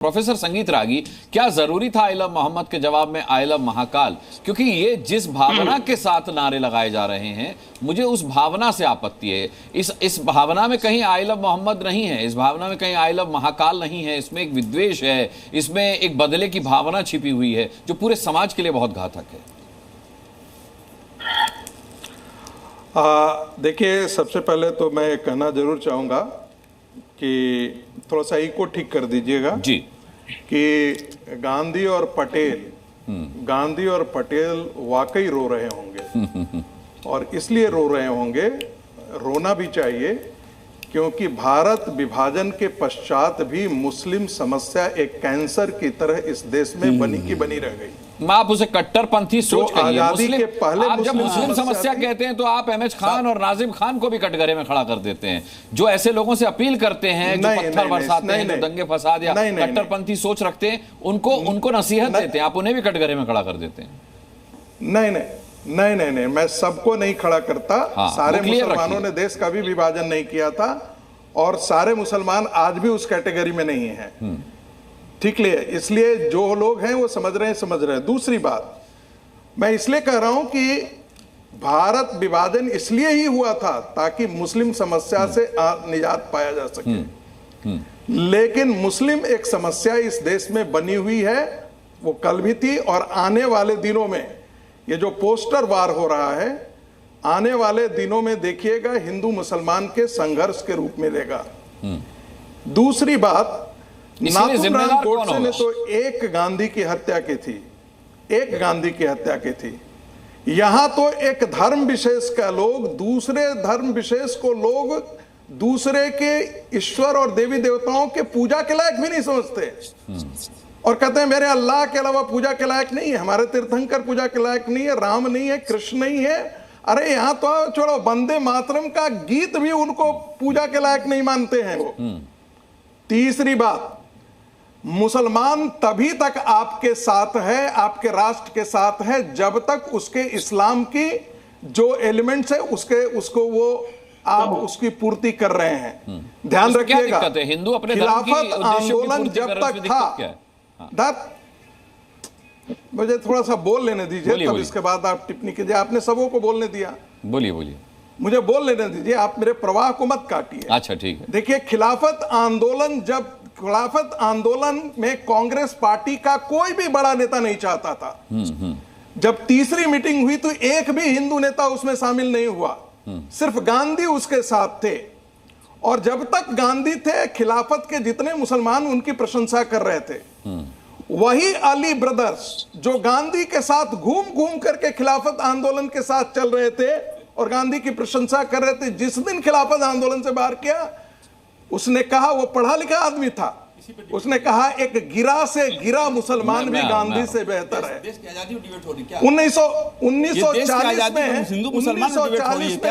Professor संगीत रागी, क्या जरूरी था आई लव मोहम्मद के जवाब में आई लव महाकाल? क्योंकि ये जिस भावना के साथ नारे लगाए जा रहे हैं, मुझे उस भावना से आपत्ति है। इस भावना में कहीं आई लव मोहम्मद नहीं है, इस भावना में कहीं आई लव महाकाल नहीं है। इसमें एक विद्वेष है, इसमें एक बदले की भावना छिपी हुई है जो पूरे समाज के लिए बहुत घातक है। देखिए, सबसे पहले तो मैं कहना जरूर चाहूँगा कि थोड़ा सा इको ठीक कर दीजिएगा जी, कि गांधी और पटेल वाकई रो रहे होंगे और इसलिए रो रहे होंगे, रोना भी चाहिए, क्योंकि भारत विभाजन के पश्चात भी मुस्लिम समस्या एक कैंसर की तरह इस देश में बनी की बनी रह गई। आप उसे कट्टरपंथी सोच कहिए। मुस्लिम, आप जब मुस्लिम समस्या कहते हैं तो आप एमएच खान और नाजिम खान को भी कटघरे में खड़ा कर देते हैं, जो ऐसे लोगों से अपील करते हैं, जो पत्थर बरसाते हैं, जो दंगे फसाद या कट्टरपंथी सोच रखते हैं, उनको नसीहत देते हैं, आप उन्हें भी कटघरे में खड़ा कर देते हैं। नहीं, मैं सबको नहीं खड़ा करता। सारे मुसलमानों ने देश का भी विभाजन नहीं किया था और सारे मुसलमान आज भी उस कैटेगरी में नहीं है, ठीक है? इसलिए जो लोग हैं वो समझ रहे हैं। दूसरी बात, मैं इसलिए कह रहा हूं कि भारत विभाजन इसलिए ही हुआ था ताकि मुस्लिम समस्या से निजात पाया जा सके। लेकिन मुस्लिम एक समस्या इस देश में बनी हुई है, वो कल भी थी और आने वाले दिनों में ये जो पोस्टर वार हो रहा है, आने वाले दिनों में देखिएगा हिंदू मुसलमान के संघर्ष के रूप में लेगा। दूसरी बात, नाथूराम गोडसे ने तो एक गांधी की हत्या की थी, यहां तो एक धर्म विशेष का लोग दूसरे धर्म विशेष को लोग दूसरे के ईश्वर और देवी देवताओं के पूजा के लायक भी नहीं समझते और कहते हैं मेरे अल्लाह के अलावा पूजा के लायक नहीं है, हमारे तीर्थंकर पूजा के लायक नहीं है, राम नहीं है, कृष्ण नहीं है। अरे यहां तो छोड़ो, वंदे मातरम का गीत भी उनको पूजा के लायक नहीं मानते हैं वो। तीसरी बात, मुसलमान तभी तक आपके साथ है, आपके राष्ट्र के साथ है, जब तक उसके इस्लाम की जो एलिमेंट्स है उसको वो आप उसकी पूर्ति कर रहे हैं। ध्यान रखिएगा, हिंदू अपने खिलाफत आंदोलन जब तक था, मुझे थोड़ा सा बोल लेने दीजिए, तब इसके बाद आप टिप्पणी कीजिए। आपने सबों को बोलने दिया, बोलिए, मुझे बोल लेने दीजिए, आप मेरे प्रवाह को मत काटिए। अच्छा, ठीक है। देखिए, खिलाफत आंदोलन में कांग्रेस पार्टी का कोई भी बड़ा नेता नहीं चाहता था। जब तीसरी मीटिंग हुई तो एक भी हिंदू नेता उसमें शामिल नहीं हुआ, सिर्फ गांधी उसके साथ थे। और जब तक गांधी थे, खिलाफत के जितने मुसलमान उनकी प्रशंसा कर रहे थे। वही अली ब्रदर्स जो गांधी के साथ घूम घूम करके खिलाफत आंदोलन के साथ चल रहे थे और गांधी की प्रशंसा कर रहे थे, जिस दिन खिलाफत आंदोलन से बाहर किया, उसने कहा, वो पढ़ा लिखा आदमी था, उसने कहा एक गिरा से गिरा मुसलमान भी गांधी से बेहतर है। 1940 में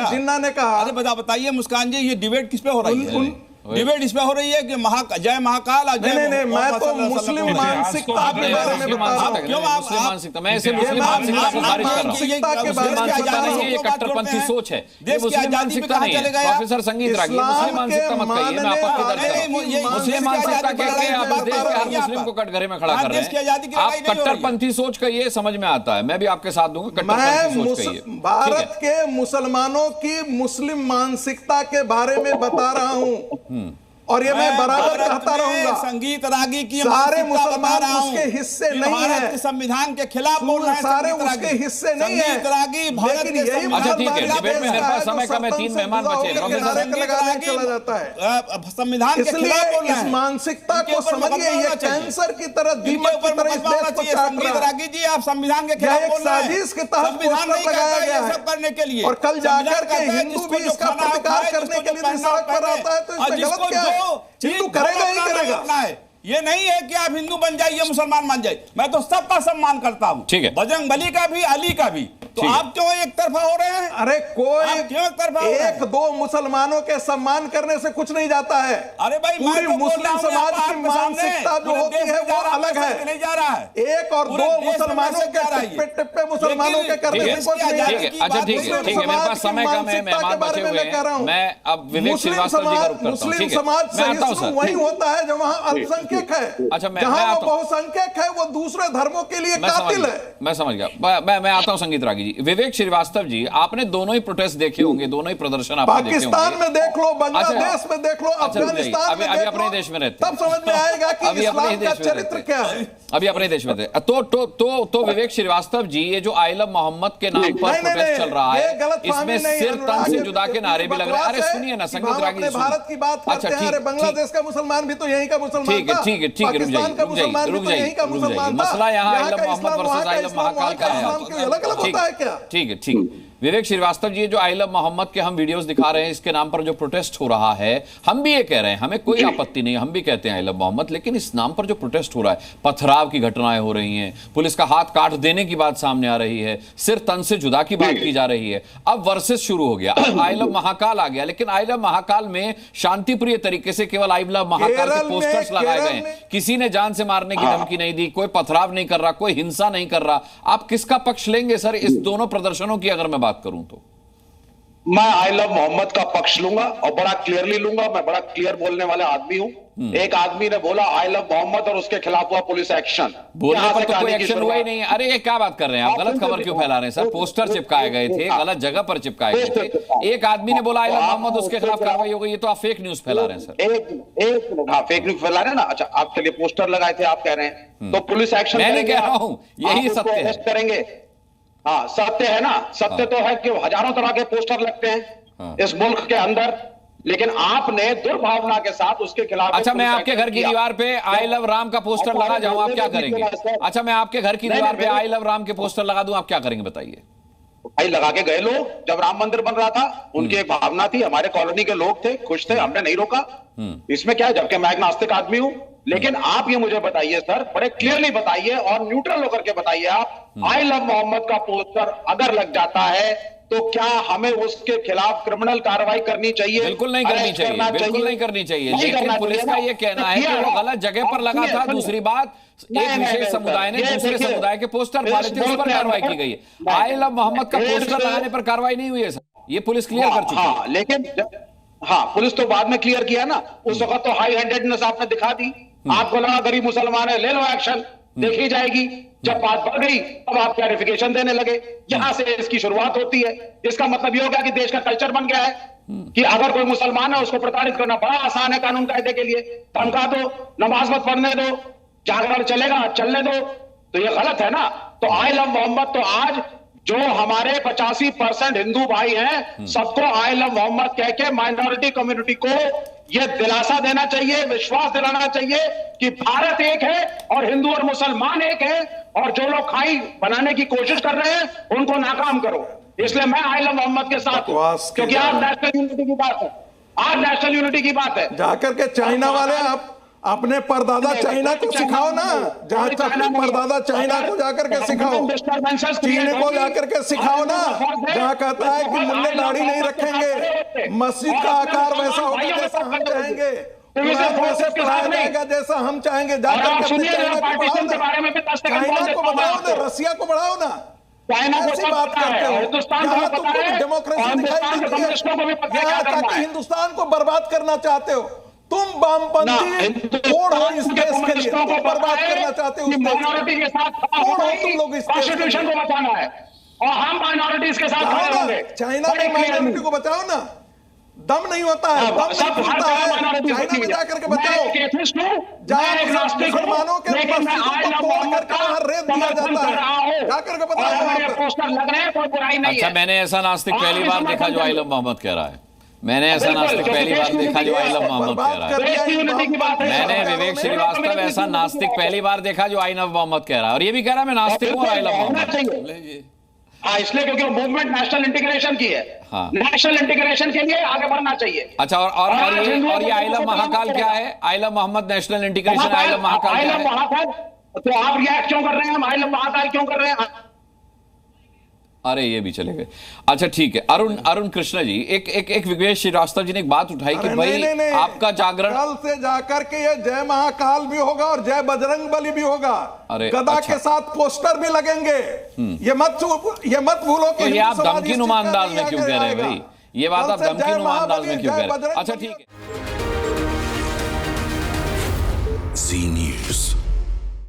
जिन्ना ने कहा। अरे बताइए मुस्कान जी, ये डिबेट किस पे हो रही है? डिबेट इसमें हो रही है कि जय महाकाल। नहीं, मैं तो मुस्लिम मानसिकता के बारे में बता रहा हूं। क्यों मुस्लिम मानसिकता? मैं इसे मुस्लिम मानसिकता को खारिज कर रहा हूं। मुस्लिम मानसिकता नहीं है, ये कट्टरपंथी सोच है। मुस्लिम मानसिकता नहीं है। प्रोफेसर संगीत रागी, मुस्लिम मानसिकता मत कहिए, मैं आपत्ति दर्ज कर रहा हूं। मुस्लिम मानसिकता कहते हैं आप देश के हर मुस्लिम को कटघरे में खड़ा कर रहे हैं। आप कट्टरपंथी सोच कहिए, समझ में आता है, मैं भी आपके साथ दूंगा। कट्टरपंथी सोच कहिए। भारत के मुसलमानों की मुस्लिम मानसिकता के बारे में बता रहा हूं और ये मैं बराबर कहता रहूंगा। संगीत रागी की सारे मुसलमान उसके हिस्से नहीं है, संविधान के खिलाफ बोल रहे हैं, सारे उसके हिस्से नहीं है। संगीत रागी भारत के अच्छा, ठीक है, डिबेट में मेरे पास समय कम है, 3 मेहमान बचे। चला जाता है संविधान के खिलाफ बोल रहे हैं। इस मानसिकता को समझिए, ये कैंसर की तरह, दीमक की तरह इस देश को काट रहा है। रागी जी, आप संविधान के खिलाफ बोल रहे हैं। साजिश के तहत संविधान नहीं लगाया गया है करने के लिए, और कल जाकर के हिंदू भी इसका प्रतिकार करने के लिए सड़क पर आता है, तो इसमें गलत क्या है? हिंदू करेगा ही करेगा। ये नहीं है कि आप हिंदू बन जाइए, मुसलमान मान जाइए। मैं तो सबका सम्मान करता हूं, ठीक है, बजरंगबली का भी, अली का भी। तो आप क्यों एक तरफा हो रहे हैं? अरे कोई एक दो मुसलमानों के सम्मान करने से कुछ नहीं जाता है। अरे भाई, पूरी मुस्लिम समाज की मानसिकता जो होती है वो अलग अलग है, नहीं जा रहा है, एक और दो मुसलमानों के टिप्पे मुसलमानों के करने से कुछ नहीं है। अच्छा ठीक है, मेरे पास समय कम है, मेहमान बचे हुए हैं, मैं अब विवेक श्रीवास्तव जी का रुख करता हूं। मुस्लिम समाज से शुरू वही होता है जब वहाँ अल्पसंख्यक है, अच्छा जहाँ वो बहुसंख्यक है वो दूसरे धर्मों के लिए कातिल है। मैं समझ गया, मैं आता हूं संगीत रागी जी। विवेक श्रीवास्तव जी, आपने दोनों ही प्रोटेस्ट देखे होंगे, दोनों ही प्रदर्शन आपने देखे होंगे। पाकिस्तान में देख लो, बांग्लादेश में देख लो, अफगानिस्तान में देख लो, अपने देश में रहते हैं, तब समझ में आएगा कि इस्लाम का चरित्र क्या है। अभी अपने देश में थे तो विवेक श्रीवास्तव जी, ये जो आइलम मोहम्मद के नाम पर प्रोटेस्ट चल रहा है, इसमें सिर तन से जुदा के नारे भी लग रहे हैं। अरे सुनिए ना संगीत रागी जी, भारत की बात करते हैं, अरे बांग्लादेश का मुसलमान भी तो यहीं का मुसलमान था, पाकिस्तान का मुसलमान भी तो यहीं का मुसलमान था। मसला यहाँ आइलम मोहम्मद वर्सेस आइलम महाकाल का है। अलग अलग होता है क्या? ठीक है। विवेक श्रीवास्तव जी, जो आइलम मोहम्मद के हम वीडियोस दिखा रहे हैं, इसके नाम पर जो प्रोटेस्ट हो रहा है, हम भी ये कह रहे हैं, हमें कोई आपत्ति नहीं, हम भी कहते हैं आइलम मोहम्मद, लेकिन इस नाम पर जो प्रोटेस्ट हो रहा है, पथराव की घटनाएं हो रही हैं, पुलिस का हाथ काट देने की बात सामने आ रही है, सिर तन से जुदा की बात की जा रही है। अब वर्सेस शुरू हो गया, अब आइलम महाकाल आ गया, लेकिन आइलम महाकाल में शांतिप्रिय तरीके से केवल आइलम महाकाल के पोस्टर्स लगाए गए हैं, किसी ने जान से मारने की धमकी नहीं दी, कोई पथराव नहीं कर रहा, कोई हिंसा नहीं कर रहा। आप किसका पक्ष लेंगे सर इस दोनों प्रदर्शनों की अगर मैं बात करूं तो? मैं आई लव मोहम्मद का पक्ष लूंगा और बड़ा क्लियरली लूंगा। मैं बड़ा क्लियर बोलने वाला आदमी हूं। एक आदमी ने बोला आई लव मोहम्मद और उसके खिलाफ हुआ पुलिस एक्शन, बोलने पर तो कोई एक्शन हुआ ही नहीं। अरे ये क्या बात कर रहे हैं आप, गलत खबर क्यों फैला रहे हैं सर? पोस्टर चिपकाए गए थे, गलत जगह पर चिपकाए गए थे, एक आदमी ने बोला आई लव मोहम्मद, उसके खिलाफ कार्रवाई हो गई। ये तो आप फेक न्यूज फैला रहे हैं सर। एक हाँ, फेक न्यूज फैला रहे हैं ना। अच्छा, आपके लिए पोस्टर लगाए थे आप कह रहे हैं, तो पुलिस एक्शन मैं नहीं कह रहा हूं, यही सत्य है। करेंगे, हाँ सत्य है ना। सत्य तो है कि हजारों तरह के पोस्टर लगते हैं इस मुल्क के अंदर, लेकिन आपने दुर्भावना के साथ उसके खिलाफ। अच्छा, मैं आपके घर की दीवार पे आई लव राम का पोस्टर लगा जाऊं, आप क्या करेंगे? अच्छा, मैं आपके घर की दीवार पे आई लव राम के पोस्टर लगा दूं, आप क्या करेंगे बताइए? भाई लगा के गए लोग, जब राम मंदिर बन रहा था उनकी एक भावना थी, हमारे कॉलोनी के लोग थे, खुश थे, हमने नहीं रोका। इसमें क्या है, जबकि मैं एक नास्तिक आदमी हूं। लेकिन आप ये मुझे बताइए सर, बड़े क्लियरली बताइए और न्यूट्रल होकर के बताइए, आप आई लव मोहम्मद का पोस्टर अगर लग जाता है तो क्या हमें उसके खिलाफ क्रिमिनल कार्रवाई करनी चाहिए? बिल्कुल नहीं करनी चाहिए, बिल्कुल नहीं करनी चाहिए। लेकिन पुलिस का ये कहना है कि वो गलत जगह पर लगा था। दूसरी बात, एक विशेष समुदाय ने दूसरे समुदाय के पोस्टर डाले थे, उस पर कार्रवाई की गई है। आई लव मोहम्मद का पोस्टर लगाने पर कार्रवाई नहीं हुई है सर, ये पुलिस क्लियर कर चुकी है। लेकिन हाँ, पुलिस तो बाद में क्लियर किया ना, उस वक्त तो हाई हैंडेडनेस आपने दिखा दी। आपको लगा गरीब मुसलमान है, ले लो एक्शन, देखी जाएगी। जब बात बढ़ गई तब आप क्लैरिफिकेशन देने लगे। यहां से इसकी शुरुआत होती है। इसका मतलब ये हो गया कि देश का कल्चर बन गया है कि अगर कोई मुसलमान है उसको प्रताड़ित करना बड़ा आसान है कानून कायदे के लिए। धमका दो, नमाज मत पढ़ने दो, जागरण चलेगा चलने दो, तो ये गलत है ना। तो आई लव मोहम्मद तो आज जो हमारे 85% हिंदू भाई हैं, सबको आई लव मोहम्मद कह के माइनॉरिटी कम्युनिटी को यह दिलासा देना चाहिए, विश्वास दिलाना चाहिए कि भारत एक है और हिंदू और मुसलमान एक है, और जो लोग खाई बनाने की कोशिश कर रहे हैं उनको नाकाम करो। इसलिए मैं आई लव मोहम्मद के साथ हूं, क्योंकि आज नेशनल यूनिटी की बात है। आज नेशनल यूनिटी की बात है। जाकर के चाइना वाले आप अपने परदादा चाइना को सिखाओ ना, जहां अपने परदादा चाइना को जाकर के सिखाओ, चीन को जाकर के सिखाओ ना, जहां कहता है कि मुल्ले दाढ़ी नहीं रखेंगे, मस्जिद का आकार वैसा होगा जैसा हम चाहेंगे, वैसे पढ़ाया जाएगा जैसा हम चाहेंगे। जाकर के चाइना को बढ़ाओ ना, रसिया को बढ़ाओ ना। ऐसी बात करते हो, यहाँ तुमको डेमोक्रेसी दिखाई देती है, यहाँ ताकि हिंदुस्तान को बर्बाद करना चाहते हो। तुम वामपंथी कोड हो इस देश के लिए, तुम बर्बाद करना चाहते हो माइनॉरिटी के साथ। तुम लोग इस कॉन्स्टिट्यूशन को बचाना है और हम माइनॉरिटीज के साथ खड़े होंगे। चाइना की माइनॉरिटी को बचाओ ना, दम नहीं होता है, दम नहीं खुलता है। चाइना में जाकर के बचाओ, जहां मुसलमानों के मस्जिदों को तोड़ करके वहां रेत दिया जाता है, जाकर के बताओ। अच्छा, मैंने ऐसा नास्तिक पहली बार देखा जो आई लव मोहम्मद कह रहा है। मैंने ऐसा नास्तिक पहली बार देखा जो आई लव मोहम्मद कह रहा है। मैंने विवेक श्रीवास्तव ऐसा नास्तिक पहली बार देखा जो आई लव मोहम्मद कह रहा है, और ये भी कह रहा है मैं नास्तिक हूं और आई लव मोहम्मद। हाँ, इसलिए क्योंकि वो मूवमेंट नेशनल इंटीग्रेशन की है। हाँ, नेशनल इंटीग्रेशन के लिए आगे बढ़ना चाहिए। अच्छा, और ये आई लव महाकाल क्या है? I love Mohammad national integration, I love Mahakal क्या है? तो आप रिएक्ट क्यों कर रहे हैं? हम आई लव महाकाल क्यों कर रहे हैं? अरे ये भी चले गए। अच्छा ठीक है, अरुण कृष्णा जी, एक विवेश श्रीवास्तव जी ने एक बात उठाई कि भाई नहीं, आपका जागरण कल से जाकर के ये जय महाकाल भी होगा और जय बजरंग बली भी होगा। गदा अच्छा। के साथ पोस्टर भी लगेंगे। ये मत भूलो कि तो ये आप धमकीनुमा अंदाज में क्यों कह रहे हैं भाई? ये बात आप धमकीनुमा अंदाज में क्यों कह रहे हैं? अच्छा ठीक है।